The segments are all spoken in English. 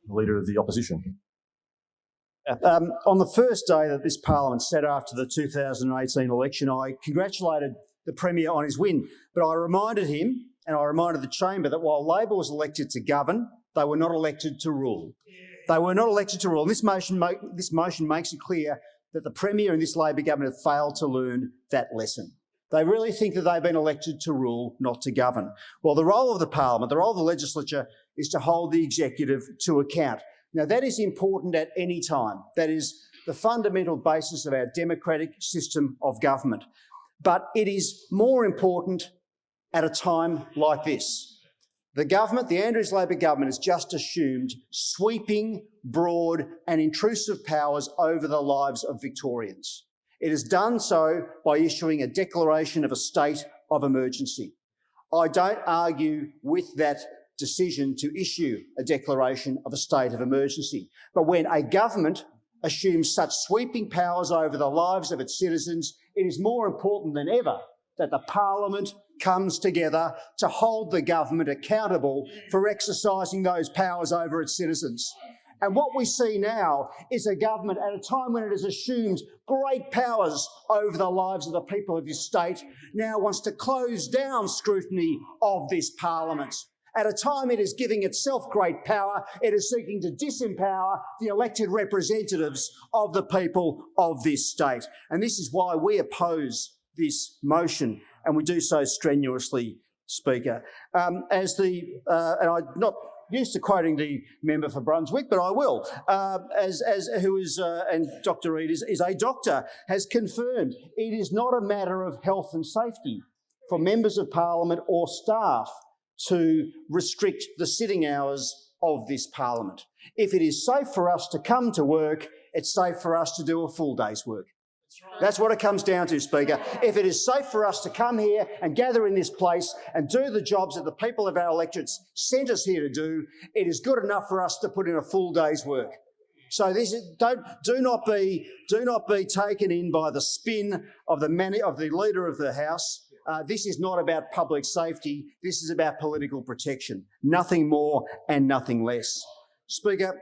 Leader of the Opposition. On the first day that this Parliament sat after the 2018 election, I congratulated the Premier on his win, but I reminded him and I reminded the chamber that while Labor was elected to govern, they were not elected to rule. They were not elected to rule. And this motion makes it clear that the Premier and this Labor government have failed to learn that lesson. They really think that they've been elected to rule, not to govern. Well, the role of the Parliament, the role of the legislature, is to hold the executive to account. Now, that is important at any time. That is the fundamental basis of our democratic system of government. But it is more important at a time like this. The government, the Andrews Labor government, has just assumed sweeping, broad and intrusive powers over the lives of Victorians. It has done so by issuing a declaration of a state of emergency. I don't argue with that decision to issue a declaration of a state of emergency. But when a government assumes such sweeping powers over the lives of its citizens, it is more important than ever that the Parliament comes together to hold the government accountable for exercising those powers over its citizens. And what we see now is a government at a time when it has assumed great powers over the lives of the people of this state now wants to close down scrutiny of this Parliament. At a time it is giving itself great power, it is seeking to disempower the elected representatives of the people of this state. And this is why we oppose this motion, and we do so strenuously, Speaker. And I'm not used to quoting the member for Brunswick, but I will. And Dr. Reid is a doctor, has confirmed it is not a matter of health and safety for members of Parliament or staff to restrict the sitting hours of this Parliament. If it is safe for us to come to work, it's safe for us to do a full day's work. That's what it comes down to, Speaker. If it is safe for us to come here and gather in this place and do the jobs that the people of our electorates sent us here to do, it is good enough for us to put in a full day's work. So do not be taken in by the spin of the Leader of the House. This is not about public safety. This is about political protection. Nothing more and nothing less. Speaker,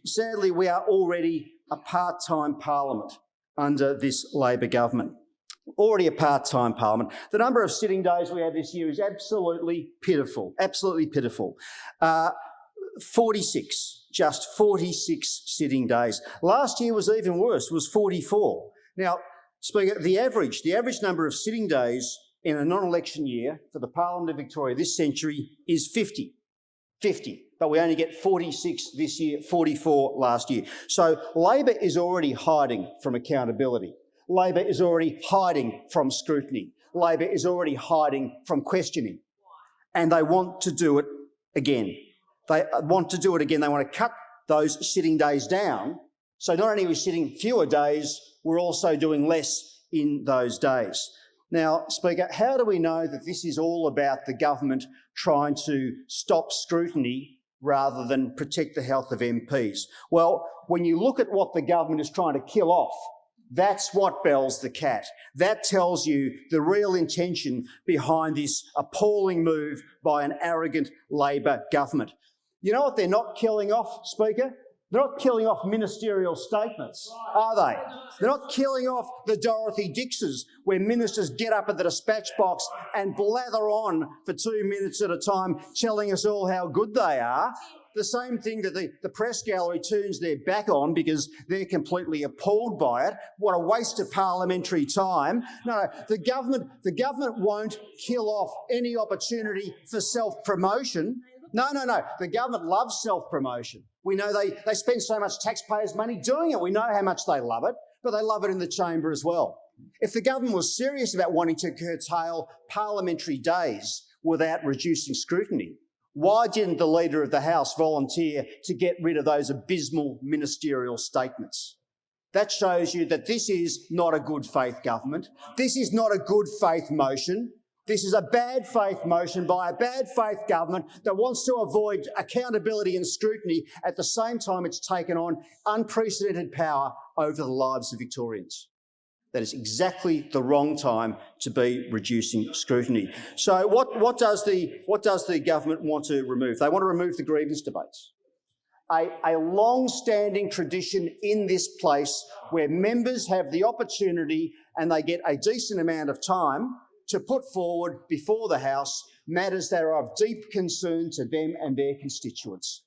sadly, we are already a part-time Parliament under this Labor government. Already a part-time Parliament. The number of sitting days we have this year is absolutely pitiful, 46, just 46 sitting days. Last year was even worse, was 44. Now, Speaker, the average number of sitting days in a non-election year for the Parliament of Victoria this century is 50. But we only get 46 this year, 44 last year. So Labor is already hiding from accountability. Labor is already hiding from scrutiny. Labor is already hiding from questioning. And they want to do it again. They want to cut those sitting days down. So not only are we sitting fewer days, we're also doing less in those days. Now, Speaker, how do we know that this is all about the government trying to stop scrutiny rather than protect the health of MPs? Well, when you look at what the government is trying to kill off, that's what bells the cat. That tells you the real intention behind this appalling move by an arrogant Labor government. You know what they're not killing off, Speaker? They're not killing off ministerial statements, are they? They're not killing off the Dorothy Dixes where ministers get up at the dispatch box and blather on for 2 minutes at a time telling us all how good they are. The same thing that the press gallery turns their back on because they're completely appalled by it. What a waste of parliamentary time. No, the government won't kill off any opportunity for self-promotion. No. The government loves self-promotion. We know they spend so much taxpayers' money doing it. We know how much they love it, but they love it in the chamber as well. If the government was serious about wanting to curtail parliamentary days without reducing scrutiny, why didn't the Leader of the House volunteer to get rid of those abysmal ministerial statements? That shows you that this is not a good faith government. This is not a good faith motion. This is a bad faith motion by a bad faith government that wants to avoid accountability and scrutiny at the same time it's taken on unprecedented power over the lives of Victorians. That is exactly the wrong time to be reducing scrutiny. So what does the government want to remove? They want to remove the grievance debates. a long-standing tradition in this place where members have the opportunity and they get a decent amount of time to put forward before the House matters that are of deep concern to them and their constituents.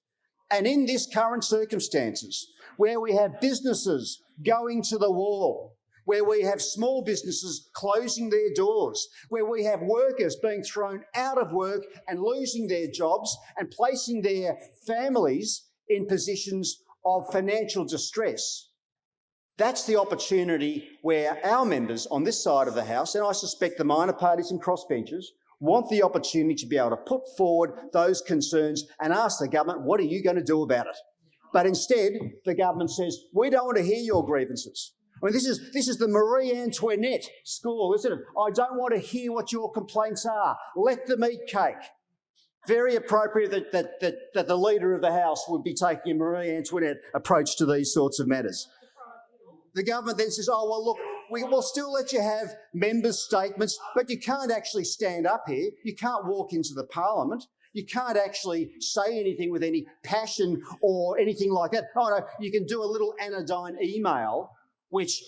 And in this current circumstances, where we have businesses going to the wall, where we have small businesses closing their doors, where we have workers being thrown out of work and losing their jobs and placing their families in positions of financial distress, that's the opportunity where our members on this side of the House, and I suspect the minor parties and crossbenchers, want the opportunity to be able to put forward those concerns and ask the government, what are you going to do about it? But instead, the government says, we don't want to hear your grievances. I mean, this is the Marie Antoinette school, isn't it? I don't want to hear what your complaints are. Let them eat cake. Very appropriate that the Leader of the House would be taking a Marie Antoinette approach to these sorts of matters. The government then says, oh, well, look, we'll still let you have members' statements, but you can't actually stand up here. You can't walk into the Parliament. You can't actually say anything with any passion or anything like that. Oh, no, you can do a little anodyne email which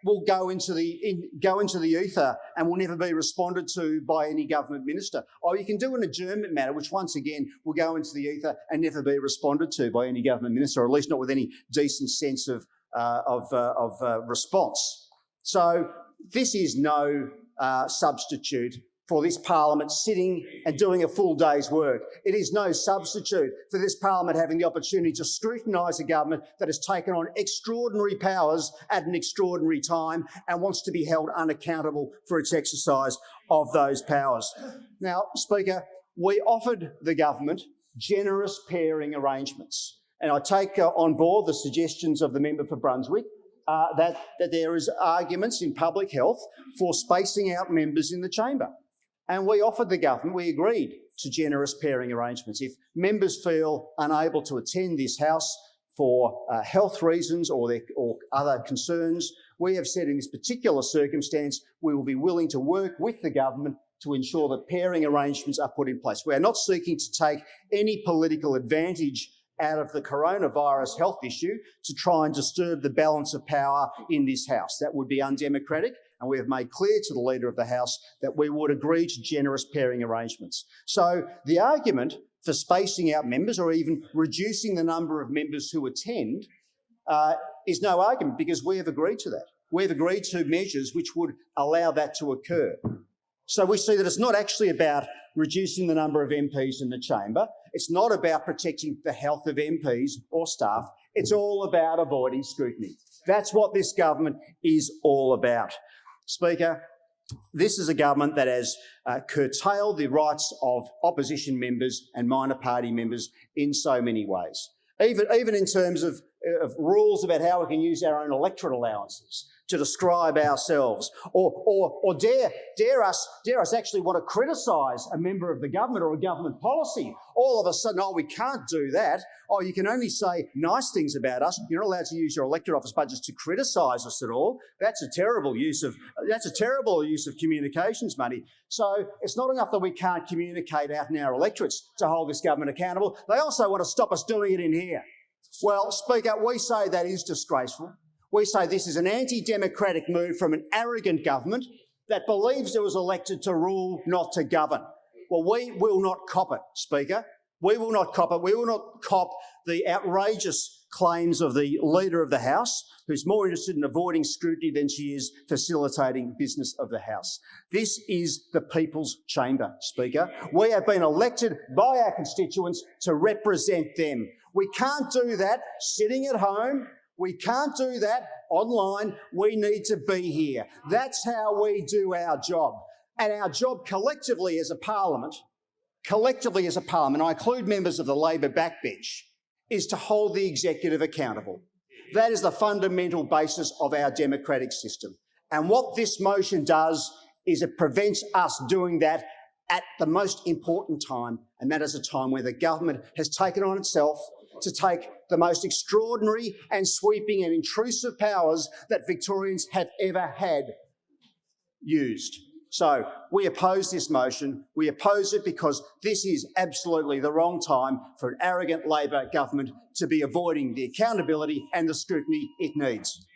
will go into the ether and will never be responded to by any government minister. Or you can do an adjournment matter, which once again will go into the ether and never be responded to by any government minister, or at least not with any decent sense of response. So this is no substitute for this Parliament sitting and doing a full day's work. It is no substitute for this Parliament having the opportunity to scrutinise a government that has taken on extraordinary powers at an extraordinary time and wants to be held unaccountable for its exercise of those powers. Now, Speaker, we offered the government generous pairing arrangements, and I take on board the suggestions of the member for Brunswick that there is arguments in public health for spacing out members in the chamber. And we offered the government, we agreed to generous pairing arrangements. If members feel unable to attend this House for health reasons or other concerns, we have said in this particular circumstance, we will be willing to work with the government to ensure that pairing arrangements are put in place. We are not seeking to take any political advantage out of the coronavirus health issue to try and disturb the balance of power in this House. That would be undemocratic, and we have made clear to the Leader of the House that we would agree to generous pairing arrangements. So the argument for spacing out members or even reducing the number of members who attend is no argument, because we have agreed to that. We have agreed to measures which would allow that to occur. So we see that it's not actually about reducing the number of MPs in the chamber. It's not about protecting the health of MPs or staff. It's all about avoiding scrutiny. That's what this government is all about. Speaker, this is a government that has curtailed the rights of opposition members and minor party members in so many ways, even in terms of rules about how we can use our own electorate allowances to describe ourselves, or dare us actually want to criticise a member of the government or a government policy. All of a sudden, oh, we can't do that. Oh, you can only say nice things about us. You're not allowed to use your electorate office budgets to criticise us at all. That's a terrible use of communications money. So it's not enough that we can't communicate out in our electorates to hold this government accountable. They also want to stop us doing it in here. Well, Speaker, we say that is disgraceful. We say this is an anti-democratic move from an arrogant government that believes it was elected to rule, not to govern. Well, we will not cop it, Speaker. We will not cop it. We will not cop the outrageous claims of the Leader of the House, who's more interested in avoiding scrutiny than she is facilitating business of the House. This is the people's chamber, Speaker. We have been elected by our constituents to represent them. We can't do that sitting at home. We can't do that online. We need to be here. That's how we do our job. And our job collectively as a parliament, I include members of the Labor backbench, is to hold the executive accountable. That is the fundamental basis of our democratic system. And what this motion does is it prevents us doing that at the most important time, and that is a time where the government has taken on itself to take the most extraordinary and sweeping and intrusive powers that Victorians have ever had used. So we oppose this motion. We oppose it because this is absolutely the wrong time for an arrogant Labor government to be avoiding the accountability and the scrutiny it needs.